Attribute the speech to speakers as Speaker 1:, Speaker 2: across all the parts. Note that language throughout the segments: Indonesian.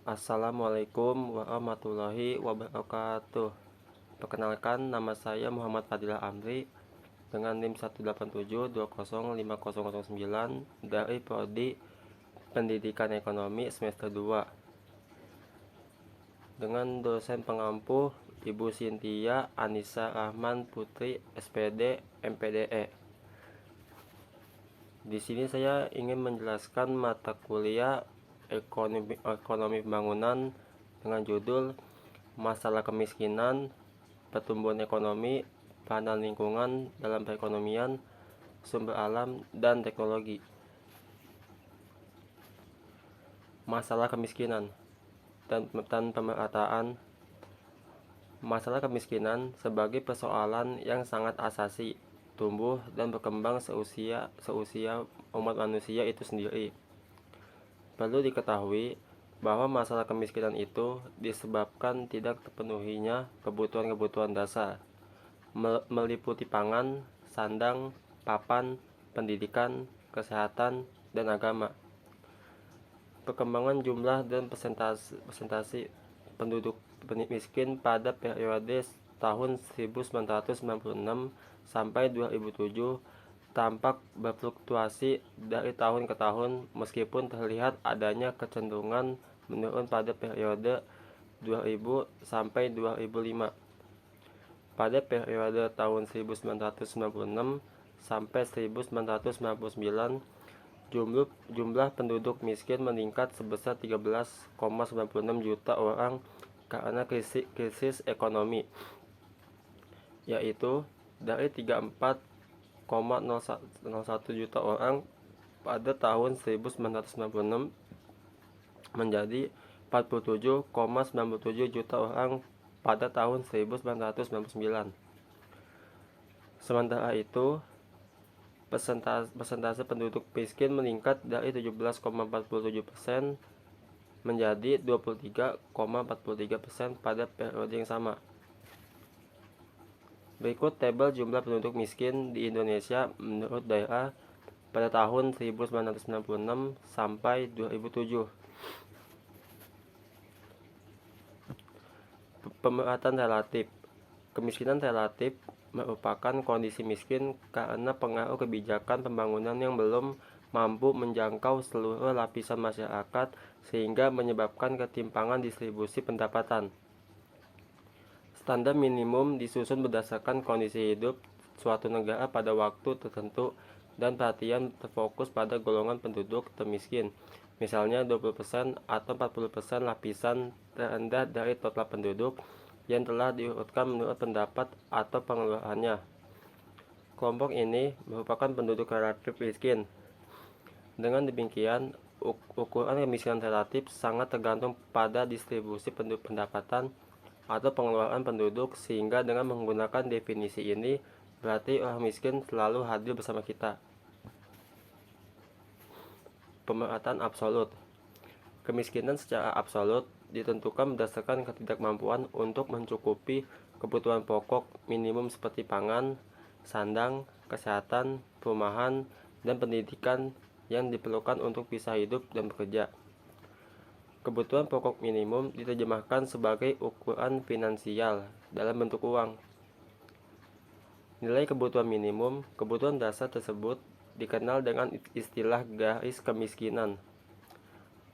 Speaker 1: Assalamualaikum warahmatullahi wabarakatuh. Perkenalkan, nama saya Muhammad Fadilah Amri dengan NIM 187205009 dari Prodi Pendidikan Ekonomi semester 2 dengan dosen pengampu Ibu Sintia Anissa Rahman Putri SPD MPDE. Di sini saya ingin menjelaskan mata kuliah ekonomi pembangunan dengan judul Masalah Kemiskinan, Pertumbuhan Ekonomi, Peranan Lingkungan dalam Perekonomian, Sumber Alam, dan Teknologi. Masalah kemiskinan dan pemerataan. Masalah kemiskinan sebagai persoalan yang sangat asasi, tumbuh dan berkembang seusia umat manusia itu sendiri. Perlu diketahui bahwa masalah kemiskinan itu disebabkan tidak terpenuhinya kebutuhan-kebutuhan dasar, meliputi pangan, sandang, papan, pendidikan, kesehatan, dan agama. Perkembangan jumlah dan persentase penduduk miskin pada periode tahun 1996 sampai 2007 tampak berfluktuasi dari tahun ke tahun meskipun terlihat adanya kecenderungan menurun pada periode 2000 sampai 2005. Pada periode tahun 1996 sampai 1999, jumlah penduduk miskin meningkat sebesar 13,96 juta orang karena krisis ekonomi, yaitu dari 34,01 juta orang pada tahun 1996 menjadi 47,97 juta orang pada tahun 1999. Sementara itu, persentase penduduk miskin meningkat dari 17,47% menjadi 23,43% pada periode yang sama. Berikut tabel jumlah penduduk miskin di Indonesia menurut daerah pada tahun 1996 sampai 2007. Pemerataan relatif. Kemiskinan relatif merupakan kondisi miskin karena pengaruh kebijakan pembangunan yang belum mampu menjangkau seluruh lapisan masyarakat sehingga menyebabkan ketimpangan distribusi pendapatan. Standar minimum disusun berdasarkan kondisi hidup suatu negara pada waktu tertentu dan perhatian terfokus pada golongan penduduk termiskin, misalnya 20% atau 40% lapisan terendah dari total penduduk yang telah diurutkan menurut pendapat atau pengeluarannya. Kelompok ini merupakan penduduk relatif miskin. Dengan demikian, ukuran kemiskinan relatif sangat tergantung pada distribusi pendapatan atau pengeluaran penduduk, sehingga dengan menggunakan definisi ini berarti orang miskin selalu hadir bersama kita. Pemerataan absolut. Kemiskinan secara absolut ditentukan berdasarkan ketidakmampuan untuk mencukupi kebutuhan pokok minimum seperti pangan, sandang, kesehatan, perumahan, dan pendidikan yang diperlukan untuk bisa hidup dan bekerja. Kebutuhan pokok minimum diterjemahkan sebagai ukuran finansial dalam bentuk uang. Nilai kebutuhan minimum, kebutuhan dasar tersebut dikenal dengan istilah garis kemiskinan.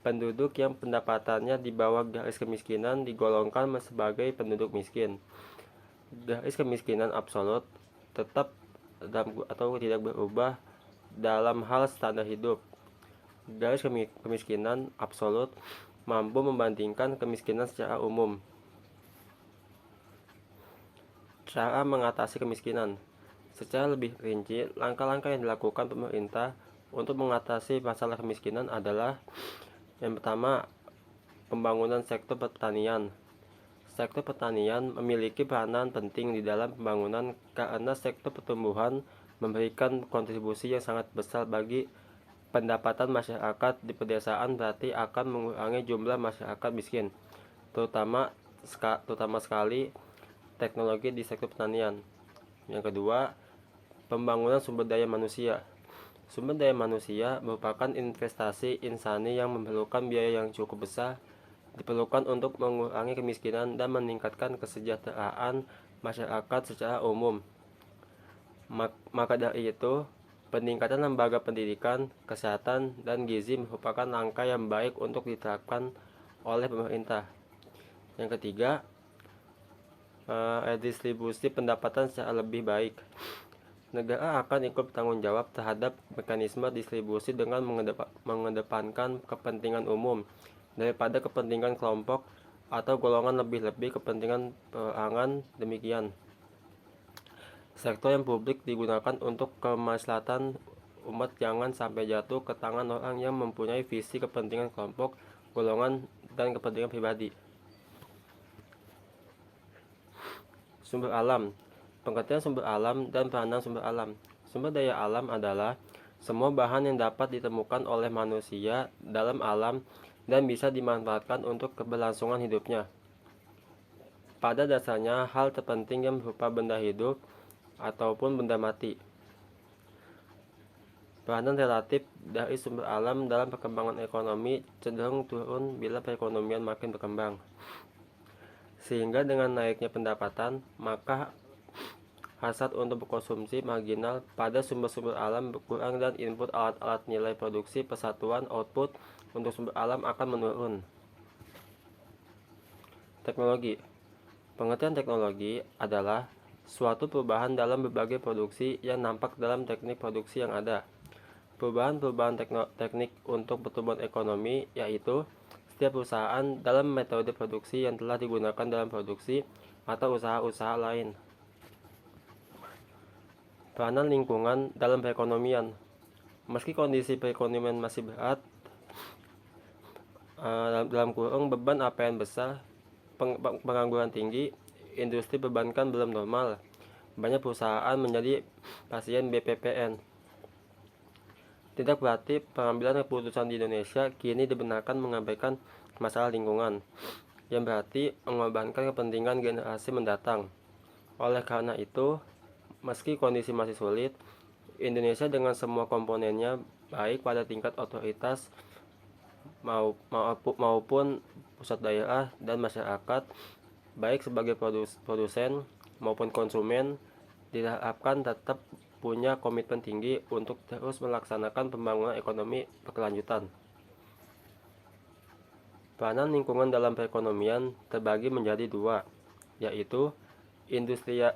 Speaker 1: Penduduk yang pendapatannya di bawah garis kemiskinan digolongkan sebagai penduduk miskin. Garis kemiskinan absolut tetap atau tidak berubah dalam hal standar hidup. Garis kemiskinan absolut mampu membandingkan kemiskinan secara umum. Cara mengatasi kemiskinan. Secara lebih rinci, langkah-langkah yang dilakukan pemerintah untuk mengatasi masalah kemiskinan adalah: yang pertama, pembangunan sektor pertanian. Sektor pertanian memiliki peranan penting di dalam pembangunan karena sektor pertumbuhan memberikan kontribusi yang sangat besar bagi pendapatan masyarakat di pedesaan, berarti akan mengurangi jumlah masyarakat miskin, terutama sekali teknologi di sektor pertanian. Yang kedua, pembangunan sumber daya manusia. Sumber daya manusia merupakan investasi insani yang memerlukan biaya yang cukup besar diperlukan untuk mengurangi kemiskinan dan meningkatkan kesejahteraan masyarakat secara umum. Maka dari itu, peningkatan lembaga pendidikan, kesehatan, dan gizi merupakan langkah yang baik untuk diterapkan oleh pemerintah. Yang ketiga, redistribusi pendapatan secara lebih baik. Negara akan ikut bertanggung jawab terhadap mekanisme distribusi dengan mengedepankan kepentingan umum daripada kepentingan kelompok atau golongan, lebih-lebih kepentingan perorangan. Demikian, sektor yang publik digunakan untuk kemaslahatan umat jangan sampai jatuh ke tangan orang yang mempunyai visi kepentingan kelompok, golongan, dan kepentingan pribadi. Sumber alam. Pengertian sumber alam dan peranan sumber alam. Sumber daya alam adalah semua bahan yang dapat ditemukan oleh manusia dalam alam dan bisa dimanfaatkan untuk keberlangsungan hidupnya. Pada dasarnya, hal terpenting yang berupa benda hidup ataupun benda mati. Peranan relatif dari sumber alam dalam perkembangan ekonomi cenderung turun bila perekonomian makin berkembang. Sehingga dengan naiknya pendapatan, maka hasrat untuk berkonsumsi marginal pada sumber-sumber alam berkurang dan input alat-alat nilai produksi persatuan output untuk sumber alam akan menurun. Teknologi. Pengertian teknologi adalah suatu perubahan dalam berbagai produksi yang nampak dalam teknik produksi yang ada. Perubahan-perubahan teknik untuk pertumbuhan ekonomi yaitu setiap perusahaan dalam metode produksi yang telah digunakan dalam produksi atau usaha-usaha lain. Peranan lingkungan dalam perekonomian. Meski kondisi perekonomian masih berat, dalam kurung beban APN besar, pengangguran tinggi, industri perbankan belum normal, banyak perusahaan menjadi pasien BPPN. Tidak berarti pengambilan keputusan di Indonesia kini dibenarkan mengabaikan masalah lingkungan, yang berarti mengorbankan kepentingan generasi mendatang. Oleh karena itu, meski kondisi masih sulit, Indonesia dengan semua komponennya, baik pada tingkat otoritas maupun pusat daerah dan masyarakat, baik sebagai produsen maupun konsumen, diharapkan tetap punya komitmen tinggi untuk terus melaksanakan pembangunan ekonomi berkelanjutan. Peranan lingkungan dalam perekonomian terbagi menjadi dua, yaitu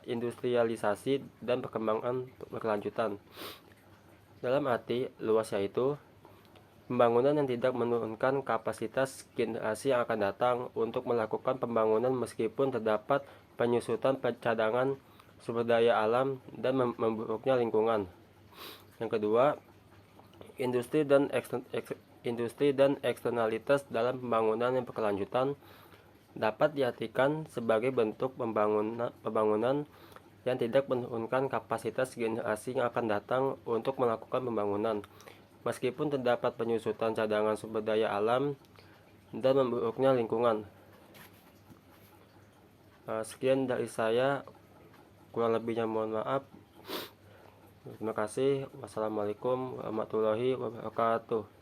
Speaker 1: industrialisasi dan perkembangan berkelanjutan. Dalam arti luas yaitu pembangunan yang tidak menurunkan kapasitas generasi yang akan datang untuk melakukan pembangunan meskipun terdapat penyusutan cadangan sumber daya alam dan memburuknya lingkungan. Yang kedua, industri dan eksternalitas dalam pembangunan yang berkelanjutan dapat diartikan sebagai bentuk pembangunan yang tidak menurunkan kapasitas generasi yang akan datang untuk melakukan pembangunan, meskipun terdapat penyusutan cadangan sumber daya alam dan memburuknya lingkungan. Sekian dari saya, kurang lebihnya mohon maaf. Terima kasih. Wassalamualaikum warahmatullahi wabarakatuh.